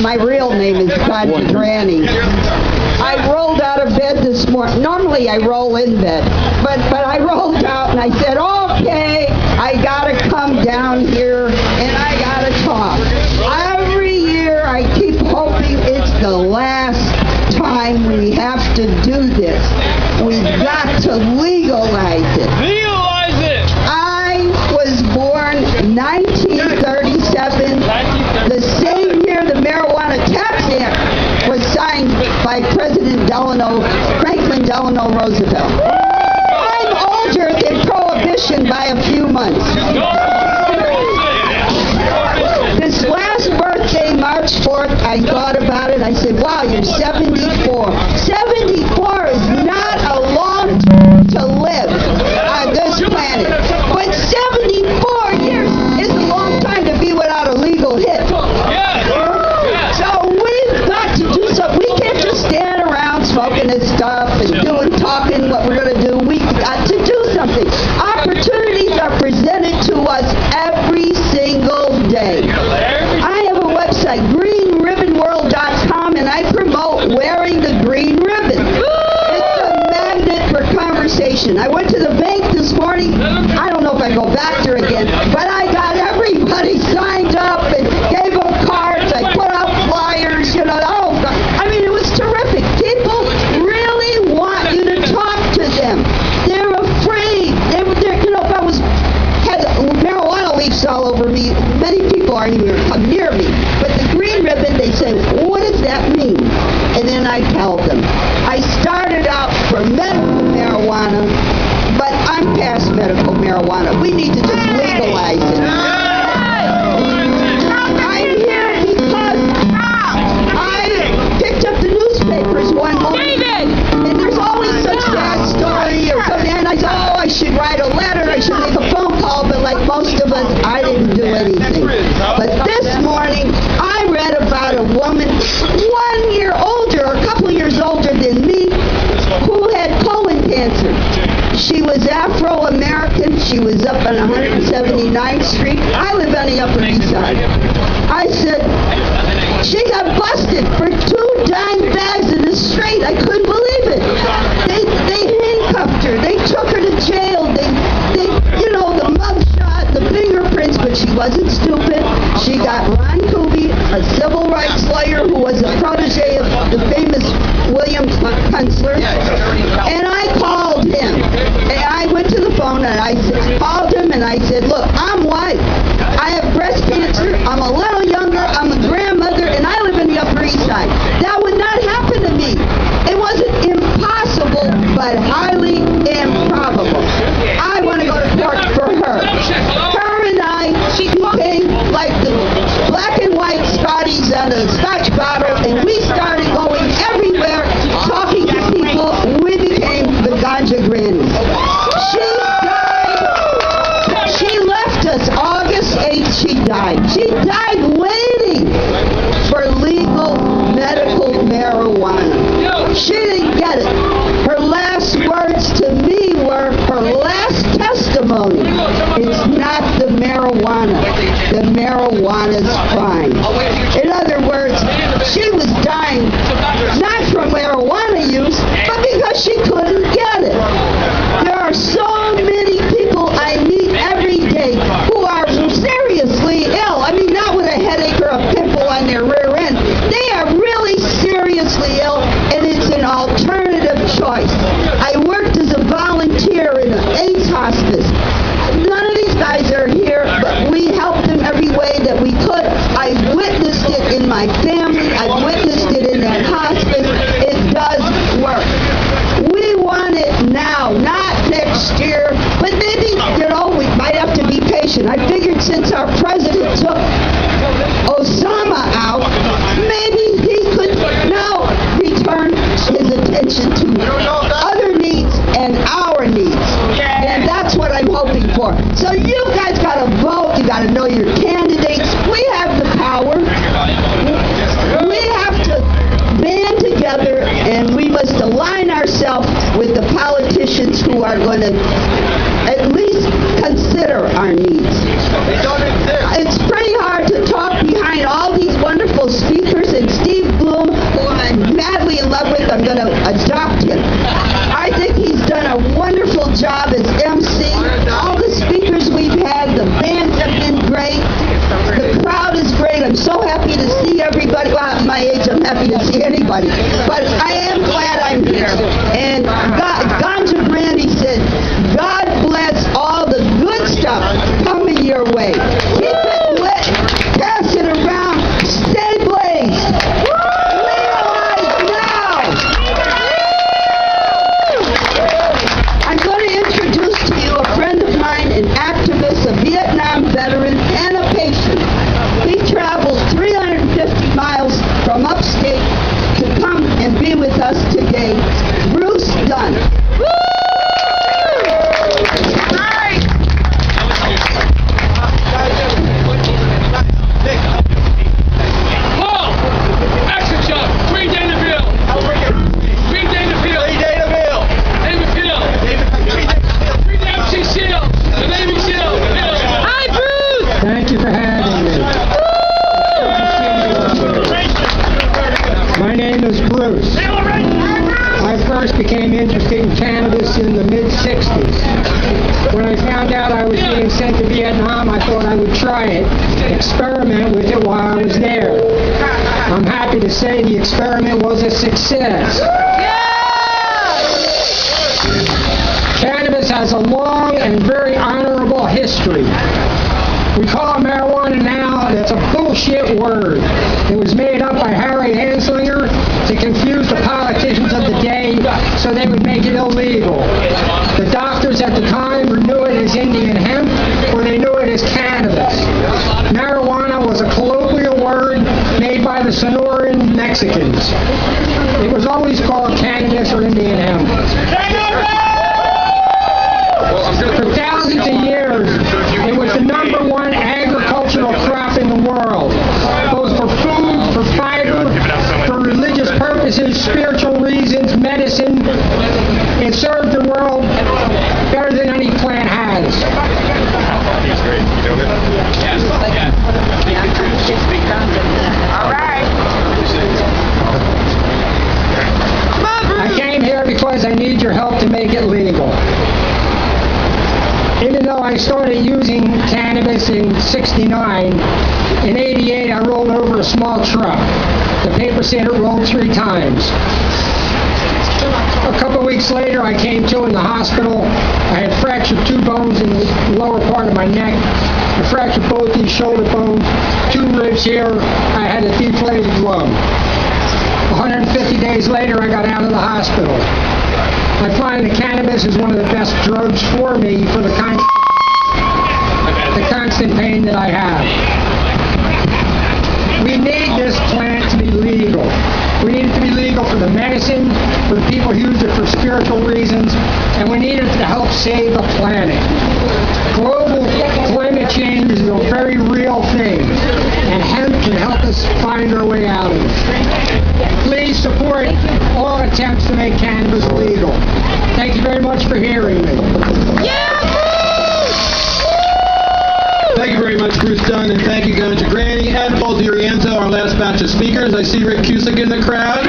My real name is Ganja Granny. I rolled out of bed this morning. Normally I roll in bed, but I rolled out and I said, okay, I gotta come down here and I gotta talk. Every year I keep hoping it's the last time we have to do this. We've got to legalize it. Legalize it! I was born 1937, the same year the Marijuana Tax Act was signed by President Franklin Delano Roosevelt. I'm older than Prohibition by a few months. This last birthday, March 4th, I thought about it. I said, wow, you're 74. 74 is not a long time to live on this planet. But 74 years is a long time to be without a legal hit. So we've got to do something. We can't just stand around smoking this stuff and talking what we're going to do. We've got to do something. Opportunities are presented to us every single day. I have a website, greenribbonworld.com, and I promote wearing the green ribbon. It's a magnet for conversation. I went to the bank this morning. I don't know if I go back there again, but I got everybody signed up and gave them cards. I put out flyers, I mean, it was terrific. People really want you to talk to them. They're afraid. If I had marijuana leaves all over me, many people aren't even come near me. But the green ribbon, they say, what does that mean? And then I tell them. I started out for medical marijuana, but I'm past medical marijuana. We need to just legalize it. I'm here because I picked up the newspapers one morning, and there's always such sad story or something, and I thought, I should write a letter, I should make a phone call, but like most of us, I didn't do anything. But this morning, I read about a woman 1 year older, a couple years older than me, who had colon cancer. She was Afro-American. She was up on 179th Street. I live on the Upper East Side. I said, she got busted for 2 dime bags in the street. I couldn't believe it. They handcuffed her. They took her to jail. They the mugshot, the fingerprints, but she wasn't stupid. She got Ron Kuby, a civil rights lawyer who was a protege of the famous Williams counselor, and I called him. And I went to the phone and I called him and I said, look, I'm white. I have breast cancer. I'm a little younger. I'm a grandmother, and I live in the Upper East Side. That would not happen to me. It wasn't impossible, but highly improbable. I want to go to court for her. Her and I became like the black and white Scotties on a Scotch bottle, and we started going everywhere, talking to people. We became the Ganja Granny. She left us August 8th. She died. She died waiting for legal medical marijuana. She didn't get it. Her last words to me were, her last testimony, it's not the marijuana. The marijuana's fine. In other words, she happy to see anybody. But I am glad I'm here. And Ganja Granny said, God bless all the good stuff coming your way. Keep it lit. Pass it around. Stay blazed. Legalize now. I'm going to introduce to you a friend of mine, an activist, a Vietnam veteran, and a patient. He traveled 350 miles from upstate to come and be with us today. Bruce Dunn. Thank you for having me. My name is Bruce. I first became interested in cannabis in the mid-'60s. When I found out I was being sent to Vietnam, I thought I would try it, experiment with it while I was there. I'm happy to say the experiment was a success. Cannabis has a long and very honorable history. We call it marijuana now, that's a bullshit word. It was made up by Harry Anslinger to confuse the politicians of the day so they would make it illegal. The doctors at the time knew it as Indian hemp, or they knew it as cannabis. Marijuana was a colloquial word made by the Sonoran Mexicans. It was always called cannabis or Indian hemp. For thousands of years, it was the number one agricultural crop in the world, both for food, for fiber, for religious purposes, spiritual reasons, medicine. It served the world better than any plant has. I came here because I need your help to make it legal. Even though I started using cannabis in '69, in '88 I rolled over a small truck. The paper said it rolled 3 times. A couple weeks later I came to in the hospital. I had fractured 2 bones in the lower part of my neck. I fractured both these shoulder bones, 2 ribs here. I had a deflated lung. 150 days later I got out of the hospital. I find that cannabis is one of the best drugs for me for the constant pain that I have. We need this plant to be legal. We need it to be legal for the medicine, for the people who use it for spiritual reasons, and we need it to help save the planet. Global climate change is a very real thing, and hemp can help us find our way out of it. Please support all attempts to make cannabis legal. Thank you very much for hearing me. Thank you very much, Bruce Dunn, and thank you, Ganja Granny, and Paul DiRienzo, our last batch of speakers. I see Rick Cusick in the crowd.